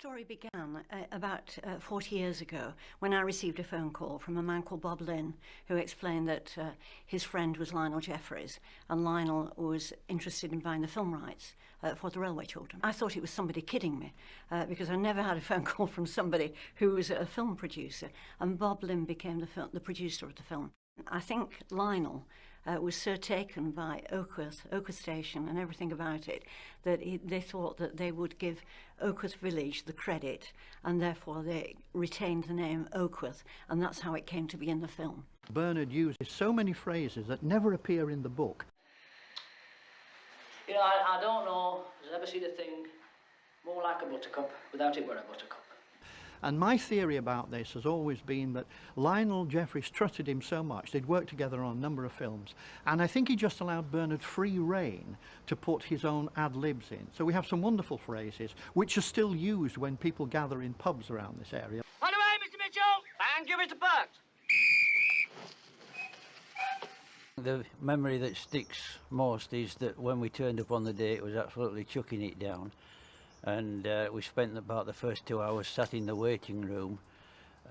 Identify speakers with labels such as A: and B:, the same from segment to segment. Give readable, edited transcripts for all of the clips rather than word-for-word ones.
A: story began about 40 years ago when I received a phone call from a man called Bob Lynn, who explained that his friend was Lionel Jeffries, and Lionel was interested in buying the film rights for the Railway Children. I thought it was somebody kidding me because I never had a phone call from somebody who was a film producer, and Bob Lynn became the producer of the film. I think Lionel was so taken by Oakworth Station and everything about it that they thought that they would give Oakworth Village the credit, and therefore they retained the name Oakworth, and that's how it came to be in the film.
B: Bernard uses so many phrases that never appear in the book.
C: You know, I don't know if I've ever seen a thing more like a buttercup without it were a buttercup.
B: And my theory about this has always been that Lionel Jeffries trusted him so much, they'd worked together on a number of films, and I think he just allowed Bernard free rein to put his own ad-libs in. So we have some wonderful phrases which are still used when people gather in pubs around this area.
D: On the way, Mr. Mitchell! Thank you, Mr. Perks!
E: The memory that sticks most is that when we turned up on the day, it was absolutely chucking it down. And we spent about the first 2 hours sat in the waiting room,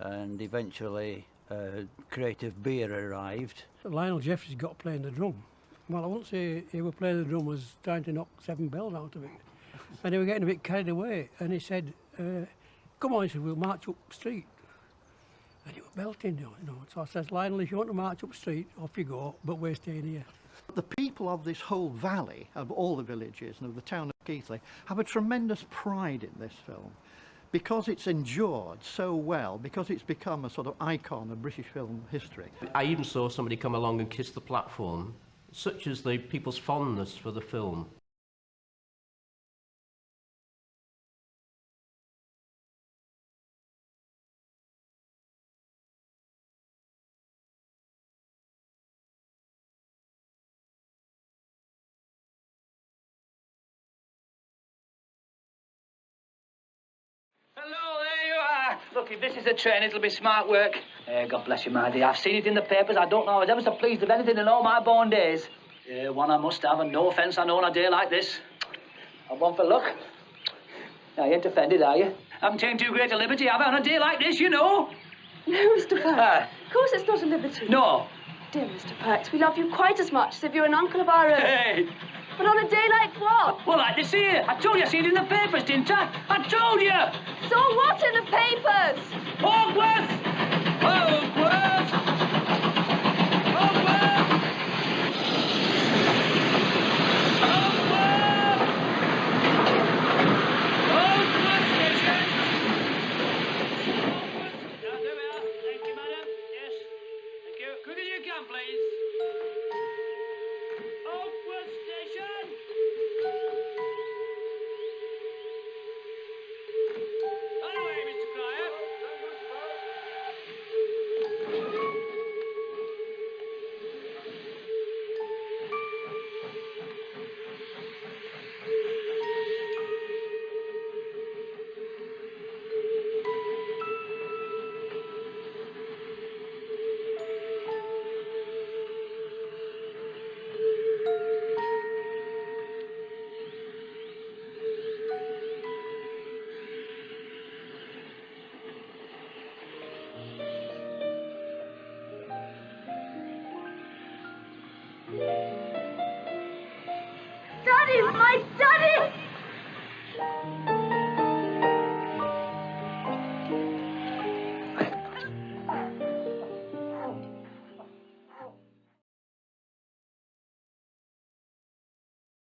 E: and eventually a crate of beer arrived.
F: Lionel Jeffries got playing the drum. Well, I won't say he was playing the drum, was trying to knock 7 bells out of it. And they were getting a bit carried away, and he said, come on, he said, we'll march up street. And he was belting, you know. So I said, Lionel, if you want to march up street, off you go, but we're staying here.
B: The people of this whole valley, of all the villages and of the town of Keighley, have a tremendous pride in this film because it's endured so well, because it's become a sort of icon of British film history.
G: I even saw somebody come along and kiss the platform, such as the people's fondness for the film.
C: Hello, there you are. Look, if this is a train, it'll be smart work. God bless you, my dear. I've seen it in the papers. I don't know I was ever so pleased with anything in all my born days. One I must have, and no offence I know on a day like this. I've one for luck. Now, you ain't offended, are you? I haven't taken too great a liberty, have I, on a day like this, you know?
H: No, Mr. Perks. Of course it's not a liberty.
C: No.
H: Dear Mr. Perks, we love you quite as much as if you're an uncle of our own.
C: Hey!
H: But on a day like what?
C: Well, like this here. I told you I seen it in the papers, didn't I? I told you!
H: So what in the papers?
C: Oakworth! Oakworth! Oakworth! Oakworth! Oakworth Station! Oakworth! There we are. Thank you, madam. Yes. Thank you. Quick as you can, please. Oakworth Station! Anyway, Mr. Cryer.
H: Daddy, my daddy!